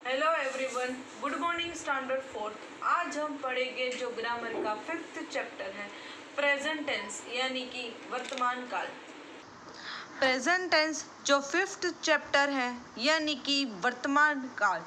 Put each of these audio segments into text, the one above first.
Hello everyone, good morning standard fourth. आज हम पढ़ेंगे जो ग्रामर का 5th चैप्टर है प्रेजेंट टेंस यानी कि वर्तमान काल। प्रेजेंट टेंस जो 5th चैप्टर है यानी कि वर्तमान काल।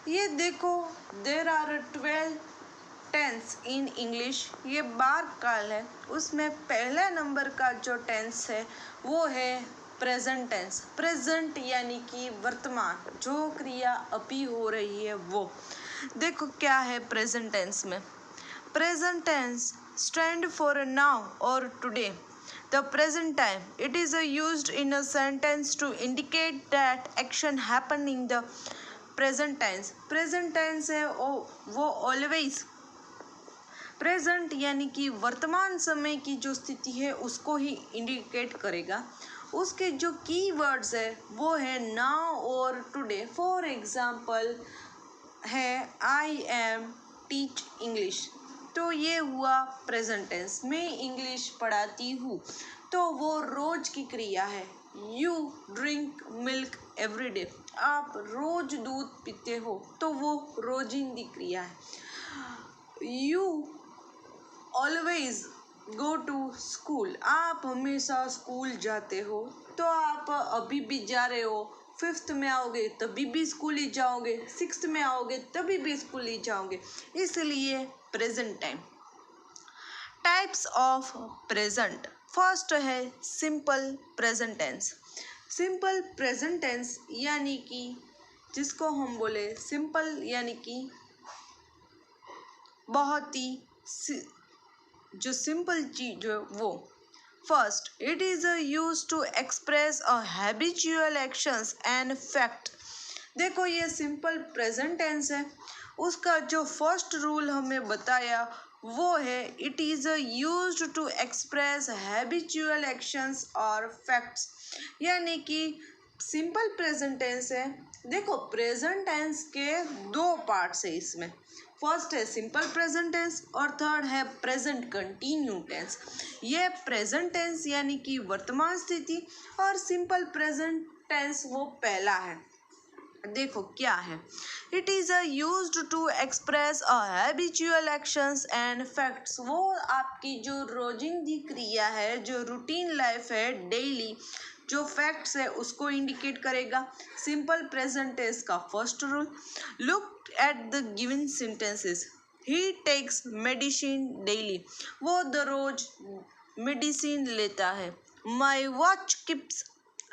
ये देखो, there are 12 tense in English. ये 12 काल है, उसमें पहला नंबर का जो टेंस है वो है प्रेजेंट टेंस। प्रेजेंट यानी कि वर्तमान, जो क्रिया अभी हो रही है वो। देखो क्या है प्रेजेंट टेंस में। Present tense stand for now और today, the present time. It is used in a sentence to indicate that action happened in the present tense. present tense है वो always प्रेजेंट यानी कि वर्तमान समय की जो स्थिति है उसको ही इंडिकेट करेगा। उसके जो की वर्ड्स है वो है नाउ और टुडे। फॉर एग्जाम्पल है आई एम टीच इंग्लिश, तो ये हुआ प्रेजेंट टेंस। मैं इंग्लिश पढ़ाती हूँ, तो वो रोज की क्रिया है। You drink milk every day, आप रोज दूध पीते हो, तो वो रोजिंदी क्रिया है। You always go to school, आप हमेशा स्कूल जाते हो, तो आप अभी भी जा रहे हो। 5th में आओगे तभी भी स्कूल ही जाओगे, 6th में आओगे तभी भी स्कूल ही जाओगे, इसलिए present time. Types of present. First है simple present tense. Simple present tense यानी कि जिसको हम बोले सिंपल यानी कि बहुत ही जो सिंपल चीज है वो। First, it is use to express a habitual actions and fact. देखो ये सिंपल प्रेजेंट टेंस है, उसका जो फर्स्ट रूल हमें बताया वो है it is used to express habitual actions और फैक्ट्स। यानी कि सिंपल प्रेजेंट टेंस है। देखो प्रेजेंट टेंस के दो पार्ट्स है इसमें। फर्स्ट है सिंपल प्रेजेंट टेंस और थर्ड है प्रेजेंट कंटिन्यू टेंस। ये प्रेजेंट टेंस यानी कि वर्तमान स्थिति और सिंपल प्रेजेंट टेंस वो पहला है। देखो क्या है, it is used to express a habitual actions and facts. वो आपकी जो रोजिंदी क्रिया है, जो रूटीन लाइफ है, डेली जो फैक्ट्स है उसको इंडिकेट करेगा। सिंपल प्रेजेंट टेंस का first rule, look at the given sentences. He takes medicine daily, वो रोज मेडिसिन लेता है। My watch keeps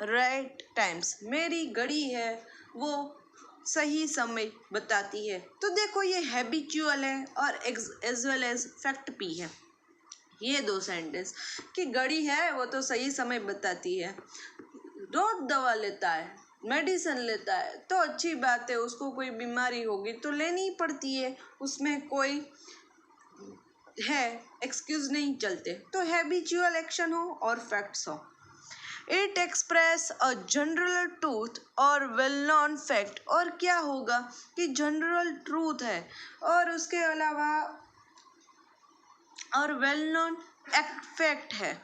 right times, मेरी घड़ी है वो सही समय बताती है। तो देखो ये हैबिचुअल है और एज वेल एज फैक्ट भी है। ये दो सेंटेंस कि घड़ी है वो तो सही समय बताती है, रोज दवा लेता है, मेडिसिन लेता है, तो अच्छी बात है, उसको कोई बीमारी होगी तो लेनी पड़ती है, उसमें कोई है एक्सक्यूज नहीं चलते। तो हैबिचुअल एक्शन हो और फैक्ट्स हो। It express a general truth और वेल नोन फैक्ट। और क्या होगा कि जनरल ट्रूथ है और उसके अलावा और वेल नोन फैक्ट है।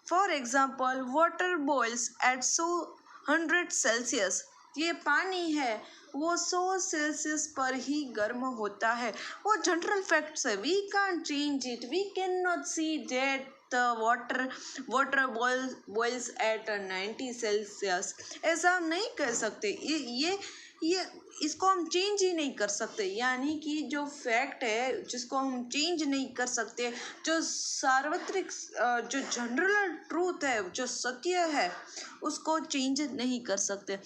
For example water boils at 100 Celsius, ये पानी है वो 100 सेल्सियस पर ही गर्म होता है। वो जनरल फैक्ट्स है, we can't change it, we cannot नॉट सी दैट the water boils at 90 Celsius. ऐसा हम नहीं कह सकते, ये इसको हम चेंज ही नहीं कर सकते। यानी कि जो फैक्ट है जिसको हम चेंज नहीं कर सकते, जो सार्वत्रिक जो जनरल ट्रूथ है, जो सत्य है, उसको चेंज नहीं कर सकते।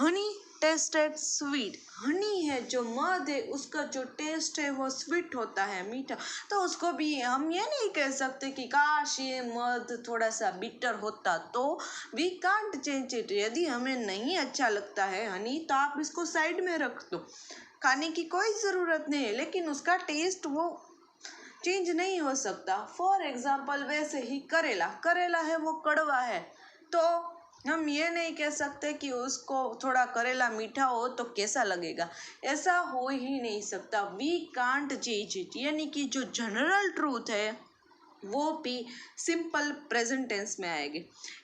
हनी टेस्टेड स्वीट, हनी है जो मध है उसका जो टेस्ट है वो स्वीट होता है, मीठा। तो उसको भी हम ये नहीं कह सकते कि काश ये मध थोड़ा सा बिटर होता, तो वी कांट चेंज इट। यदि हमें नहीं अच्छा लगता है हनी तो आप इसको साइड में रख दो, खाने की कोई ज़रूरत नहीं है, लेकिन उसका टेस्ट वो चेंज नहीं हो सकता। फॉर एग्जाम्पल वैसे ही करेला है वो कड़वा है, तो हम ये नहीं कह सकते कि उसको थोड़ा करेला मीठा हो तो कैसा लगेगा, ऐसा हो ही नहीं सकता। We can't change it. यानी कि जो जनरल ट्रूथ है वो भी सिंपल प्रेजेंट टेंस में आएगी।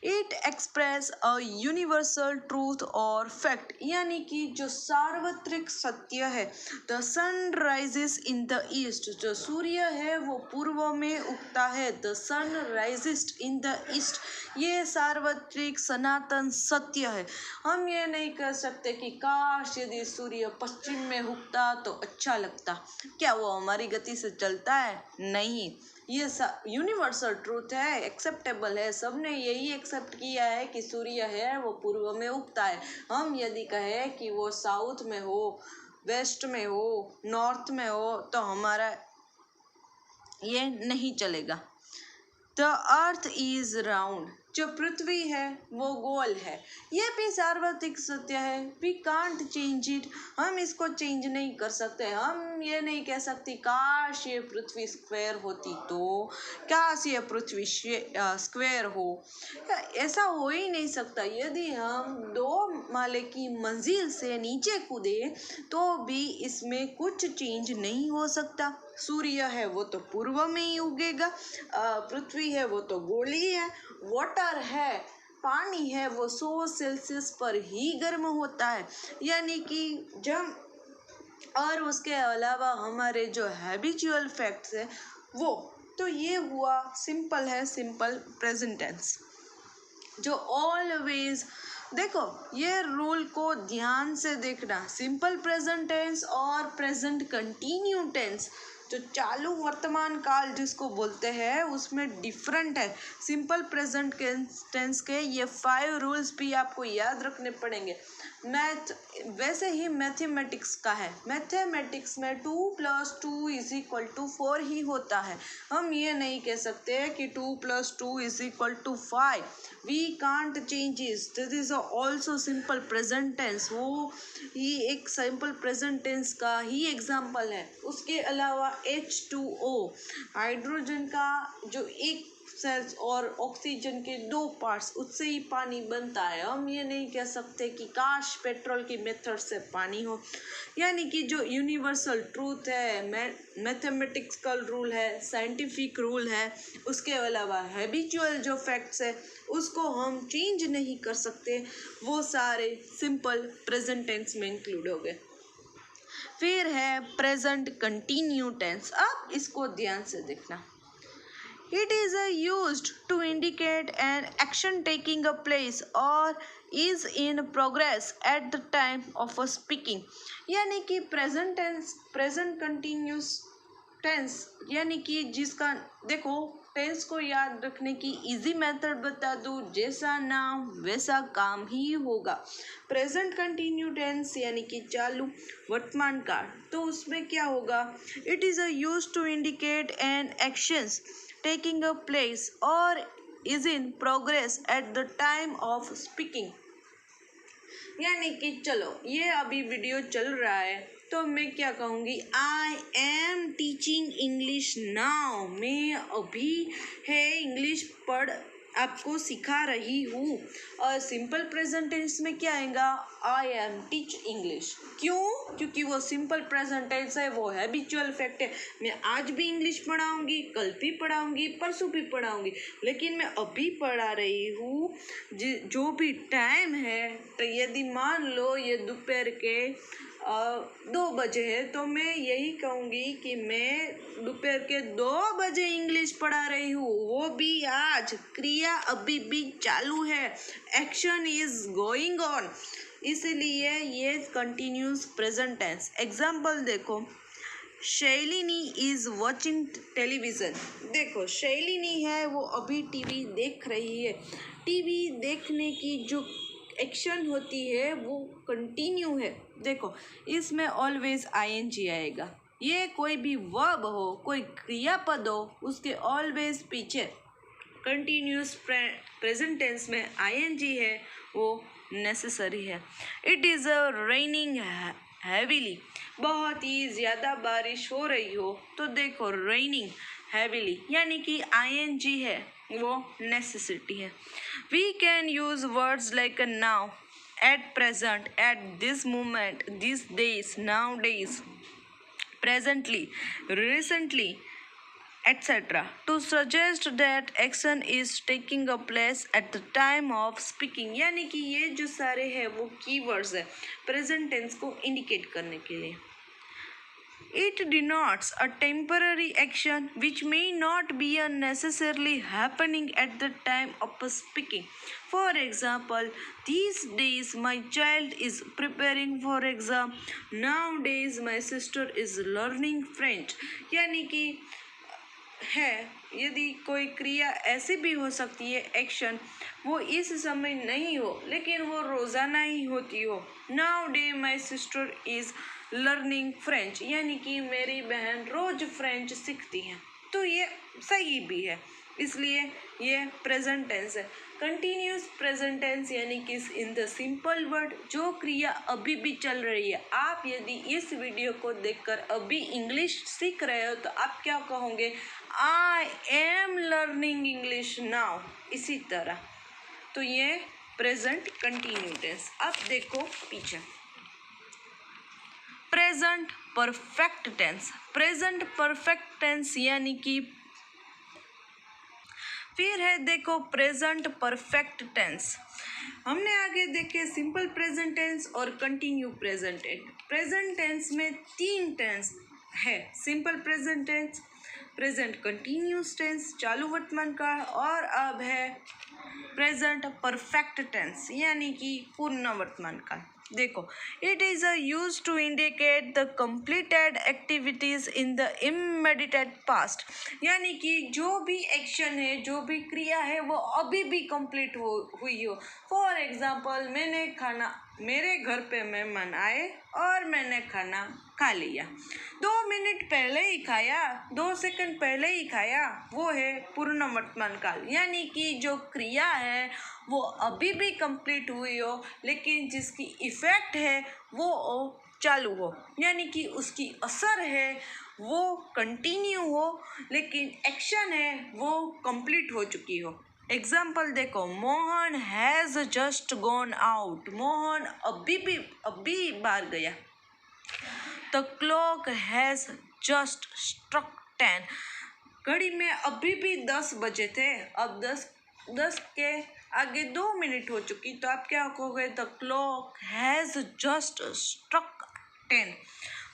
It express a universal truth और फैक्ट, यानी कि जो सार्वत्रिक सत्य है। The sun rises in the east, जो सूर्य है वो पूर्व में उगता है। The sun rises in the east, ये सार्वत्रिक सनातन सत्य है। हम ये नहीं कह सकते कि काश यदि सूर्य पश्चिम में उगता तो अच्छा लगता। क्या वो हमारी गति से चलता है? नहीं, ये यूनिवर्सल ट्रूथ है, एक्सेप्टेबल है। सबने यही एक्सेप्ट किया है कि सूर्य है वो पूर्व में उगता है। हम यदि कहें कि वो साउथ में हो, वेस्ट में हो, नॉर्थ में हो, तो हमारा ये नहीं चलेगा। द अर्थ इज राउंड, जो पृथ्वी है वो गोल है। ये भी सार्वत्रिक सत्य है। वी कांट चेंज इट, हम इसको चेंज नहीं कर सकते। हम ये नहीं कह सकते काश ये पृथ्वी स्क्वायर होती तो, काश ये पृथ्वी स्क्वायर हो। ऐसा हो ही नहीं सकता। यदि हम 2 माले की मंजिल से नीचे कूदे तो भी इसमें कुछ चेंज नहीं हो सकता। सूर्य है वो तो पूर्व में ही उगेगा, पृथ्वी है वो तो गोली है, वाटर है, पानी है वो 100 सेल्सियस पर ही गर्म होता है। यानी कि जब, और उसके अलावा हमारे जो हैबिचुअल फैक्ट्स है वो, तो ये हुआ सिंपल है, सिंपल प्रेजेंट टेंस। जो ऑलवेज, देखो ये रूल को ध्यान से देखना। सिंपल प्रेजेंट टेंस और प्रेजेंट कंटिन्यू टेंस, जो चालू वर्तमान काल जिसको बोलते हैं, उसमें डिफरेंट है। सिंपल प्रेजेंट टेंस के ये 5 रूल्स भी आपको याद रखने पड़ेंगे। मैथ वैसे ही मैथमेटिक्स का है। मैथमेटिक्स में 2 + 2 = 4 ही होता है। हम ये नहीं कह सकते कि 2 + 2 = 5। We can't changes, this is also simple present tense. वो ही एक सिंपल प्रेजेंट टेंस का ही एग्जाम्पल है। उसके अलावा H2O, हाइड्रोजन का जो एक सेल्स और ऑक्सीजन के 2 पार्ट्स, उससे ही पानी बनता है। हम ये नहीं कह सकते कि काश पेट्रोल की मेथड से पानी हो। यानी कि जो यूनिवर्सल ट्रूथ है, मैथमेटिकल रूल है, साइंटिफिक रूल है, उसके अलावा हैबिचुअल जो फैक्ट्स है उसको हम चेंज नहीं कर सकते। वो सारे सिंपल प्रेजेंट टेंस में इंक्लूड हो गए। फिर है प्रेजेंट कंटिन्यू टेंस। अब इसको ध्यान से देखना। It is used to indicate an action taking a place or is in progress at the time of a speaking। यानी कि present tense, present continuous tense, यानी कि जिसका, देखो टेंस को याद रखने की इजी मेथड बता दूँ, जैसा नाम वैसा काम ही होगा। प्रेजेंट कंटिन्यू टेंस यानी कि चालू वर्तमान काल, तो उसमें क्या होगा? It is used to indicate an actions taking a place or is in progress at the time of speaking। यानी कि चलो ये अभी वीडियो चल रहा है तो मैं क्या कहूँगी, I am teaching English now, मैं अभी है इंग्लिश पढ़ आपको सिखा रही हूँ। और सिंपल प्रेजेंट टेंस में क्या आएगा? I am teach English. क्यों? क्योंकि वो सिंपल प्रेजेंट टेंस है, वो हैबिचुअल फैक्ट है। मैं आज भी इंग्लिश पढ़ाऊँगी, कल भी पढ़ाऊँगी, परसों भी पढ़ाऊँगी, लेकिन मैं अभी पढ़ा रही हूँ। जो भी टाइम है, तो यदि मान लो ये दोपहर के 2 बजे है, तो मैं यही कहूँगी कि मैं दोपहर के 2 बजे इंग्लिश पढ़ा रही हूँ, वो भी आज। क्रिया अभी भी चालू है, एक्शन इज गोइंग ऑन, इसलिए ये कंटिन्यूस प्रेजेंट टेंस। एग्जाम्पल देखो, शैलिनी इज वॉचिंग टेलीविज़न। देखो शैलिनी है वो अभी टीवी देख रही है। टीवी देखने की जो एक्शन होती है वो कंटिन्यू है। देखो इसमें ऑलवेज आईएनजी आएगा। ये कोई भी वर्ब हो, कोई क्रियापद हो, उसके ऑलवेज पीछे कंटिन्यूस प्रेजेंट टेंस में आईएनजी है, वो नेसेसरी है। इट इज़ रेनिंग हैवीली, बहुत ही ज़्यादा बारिश हो रही हो, तो देखो रेनिंग हैवीली यानी कि आईएनजी है, वो नेसेसिटी है। We can use words like now, at present, at this moment, this days, now days, presently, recently, etc. to suggest that action is taking a place at the time of speaking. यानी कि ये जो सारे हैं वो keywords है present tense को indicate करने के लिए. It denotes a temporary action which may not be necessarily happening at the time of speaking. For example, these days my child is preparing for exam. Nowadays my sister is learning French. यानी कि है यदि कोई क्रिया ऐसी भी हो सकती है एक्शन वो इस समय नहीं हो लेकिन वो रोज़ाना ही होती हो. Now day my sister is learning French यानी कि मेरी बहन रोज़ फ्रेंच सीखती है. तो ये सही भी है इसलिए ये प्रेजेंट टेंस है. कंटिन्यूस प्रेजेंट टेंस यानी कि इन द सिंपल वर्ड जो क्रिया अभी भी चल रही है. आप यदि इस वीडियो को देखकर अभी इंग्लिश सीख रहे हो तो आप क्या कहोगे? I am learning English now. इसी तरह तो ये प्रेजेंट कंटिन्यू टेंस. अब देखो पीछे present perfect tense. Present perfect tense यानी कि फिर है देखो प्रेजेंट परफेक्ट टेंस. हमने आगे देखे सिंपल प्रेजेंट टेंस और continue present tense. Present tense में 3 टेंस है. Simple present tense, present continuous tense चालू वर्तमान काल और अब है प्रेजेंट परफेक्ट टेंस यानी कि पूर्ण वर्तमान काल. देखो it is use to indicate the completed activities in the immediate past. यानी कि जो भी एक्शन है जो भी क्रिया है वो अभी भी कंप्लीट हुई हो. फॉर एग्जाम्पल मेरे घर पे मेहमान आए और मैंने खाना खा लिया. 2 मिनट पहले ही खाया, 2 सेकंड पहले ही खाया. वो है पूर्ण वर्तमान काल यानी कि जो क्रिया है वो अभी भी कंप्लीट हुई हो लेकिन जिसकी इफ़ेक्ट है वो चालू हो यानी कि उसकी असर है वो कंटिन्यू हो लेकिन एक्शन है वो कंप्लीट हो चुकी हो. एग्जाम्पल देखो Mohan has just gone out. Mohan अभी बाहर गया. The clock has just struck 10. घड़ी में अभी भी 10 बजे थे. अब 10 के आगे 2 मिनट हो चुकी तो आप क्या कहोगे? The clock has just struck 10.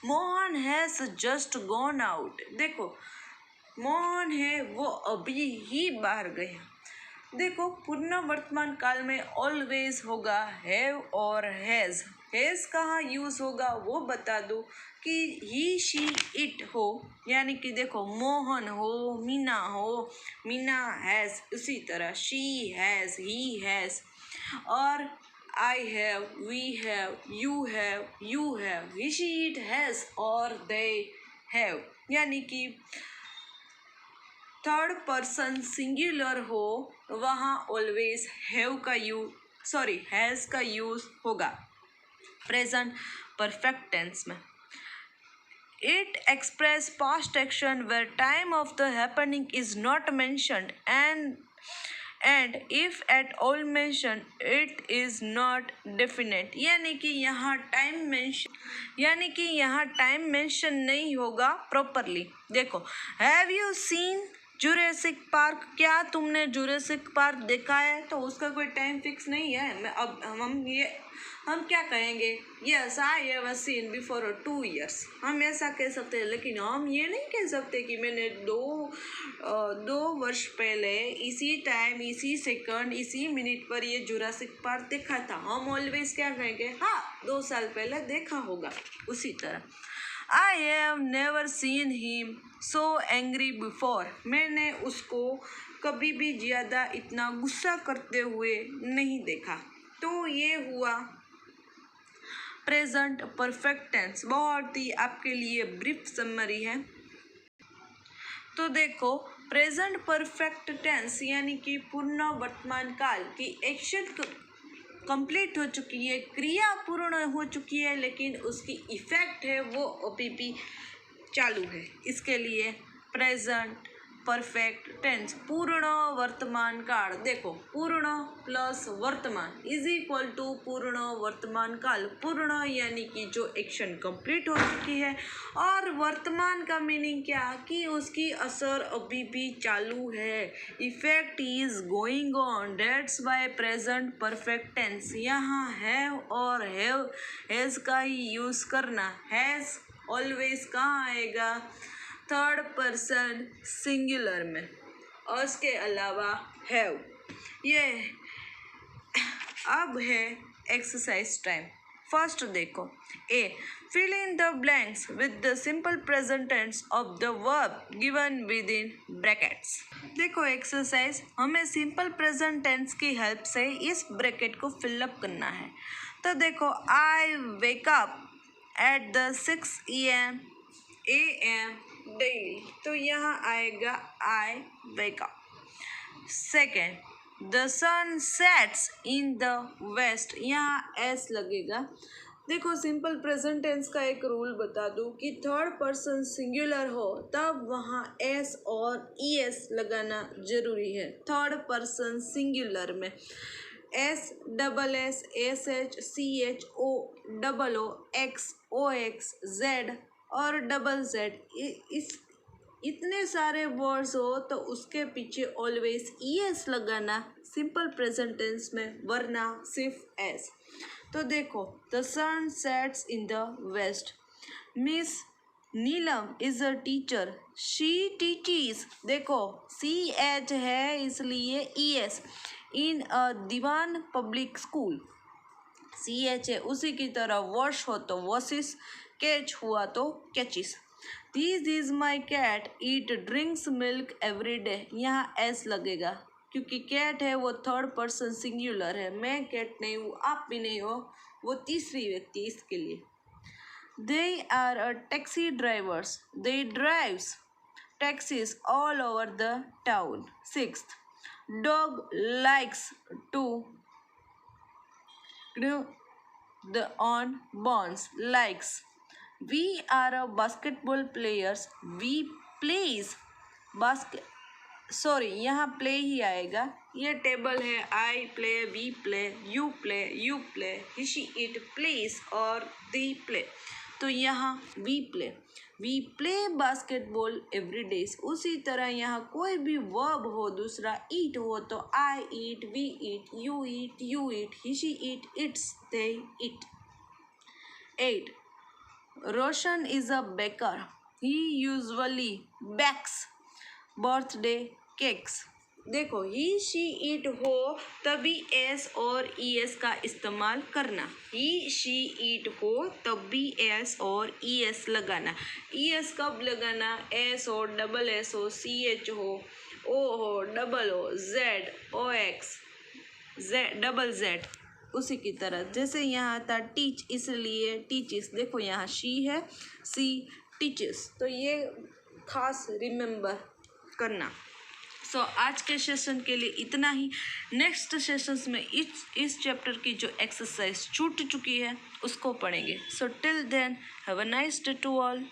Mohan has just gone out. देखो मोहन है वो अभी ही बाहर गया. देखो पूर्ण वर्तमान काल में ऑलवेज होगा हैव और हैज़. हैज़ कहाँ यूज़ होगा वो बता दो कि ही शी इट हो यानी कि देखो मोहन हो, मीना हैज़. उसी तरह शी हैज़, ही हैज़ और I have, we have, you have, he she it has और दे हैव. यानी कि थर्ड पर्सन सिंगुलर हो वहाँ ऑलवेज हैव का हैज़ का यूज़ होगा प्रेजेंट परफेक्ट टेंस में. It express past action where time of the happening is not mentioned and if at all mentioned it is not definite. यानी कि यहाँ time mention नहीं होगा प्रॉपरली. देखो have you seen Jurassic park. क्या तुमने Jurassic park देखा है? तो उसका कोई टाइम फिक्स नहीं है. अब हम क्या कहेंगे? Yes I have seen before 2 years. हम ऐसा कह सकते हैं लेकिन हम ये नहीं कह सकते कि मैंने 2 वर्ष पहले इसी टाइम, इसी सेकंड, इसी मिनट पर ये जुरासिक पार्क देखा था. हम ऑलवेज क्या कहेंगे? हाँ 2 साल पहले देखा होगा. उसी तरह I have never seen him so angry before. मैंने उसको कभी भी ज़्यादा इतना गुस्सा करते हुए नहीं देखा. तो ये हुआ प्रेजेंट परफेक्ट टेंस. बहुत ही आपके लिए ब्रीफ समरी है. तो देखो प्रेजेंट परफेक्ट टेंस यानी कि पूर्ण वर्तमान काल की एक्शन कंप्लीट हो चुकी है, क्रिया पूर्ण हो चुकी है लेकिन उसकी इफ़ेक्ट है वो अभी भी चालू है. इसके लिए प्रेजेंट परफेक्ट टेंस, पूर्ण वर्तमान काल। देखो पूर्ण प्लस वर्तमान इज इक्वल टू पूर्ण वर्तमान काल। पूर्ण यानी कि जो एक्शन कंप्लीट हो चुकी है, और वर्तमान का मीनिंग क्या कि उसकी असर अभी भी चालू है, effect is going on. That's why present perfect tense, यहाँ है और हैज का ही यूज करना। हैज ऑलवेज कहाँ आएगा, थर्ड पर्सन सिंगुलर में, और उसके अलावा हैव। ये अब है एक्सरसाइज टाइम। फर्स्ट देखो, A fill in the blanks with the simple present tense of the verb given within brackets. देखो एक्सरसाइज, हमें सिंपल प्रेजेंट टेंस की हेल्प से इस ब्रैकेट को फिलअप करना है। तो देखो, I wake up at the 6 AM डेली, तो यहाँ आएगा I wake up. Second, the sun sets in the west, यहाँ एस लगेगा। देखो सिंपल प्रेजेंट टेंस का एक रूल बता दूँ कि थर्ड पर्सन सिंगुलर हो तब वहाँ एस और ईएस लगाना जरूरी है। थर्ड पर्सन सिंगुलर में S double S S H C H O double O X O X Z और डबल जेड, इतने सारे वर्ड्स हो तो उसके पीछे ऑलवेज ईएस लगाना सिंपल प्रेजेंट टेंस में, वरना सिर्फ एस। तो देखो, the sun sets in the west. Miss Neelam is a teacher, she teaches. देखो CH है इसलिए ES। In a Dewan public school, CH है। उसी की तरह वॉश हो तो वॉशिस, कैच हुआ तो catches. This is my cat, it drinks milk every day, यहाँ एस लगेगा क्योंकि कैट है वो थर्ड पर्सन सिंगुलर है। मैं कैट नहीं हूँ, आप भी नहीं हो, वो तीसरी व्यक्ति इसके लिए। They are a taxi drivers, they drives taxis all over the town. Sixth, dog likes to the on bonds likes. We are a basketball players, we plays basket, sorry यहाँ प्ले ही आएगा, ये टेबल है। I play, we play, you play, he it plays और they play, तो यहाँ we play basketball every days. उसी तरह यहाँ कोई भी वर्ब हो दूसरा ईट हो तो I eat, we eat, you eat, he eat, eats, they eat. 8, Roshan is a baker, he usually bakes birthday cakes. देखो ही शी इट हो तभी एस और ईएस का इस्तेमाल करना। ही शी इट हो तब भी एस और ईएस लगाना। ईएस कब लगाना, एस हो, डबल एस हो, CH हो, ओ हो, double O, Z O X, Z double Z. उसी की तरह जैसे यहाँ था टीच, इसलिए टीचिस। देखो यहाँ शी है, सी टीचेस, तो ये खास रिमेंबर करना। सो आज के सेशन के लिए इतना ही। नेक्स्ट सेशंस में इस चैप्टर की जो एक्सरसाइज छूट चुकी है उसको पढ़ेंगे। So till then have a nice day to all.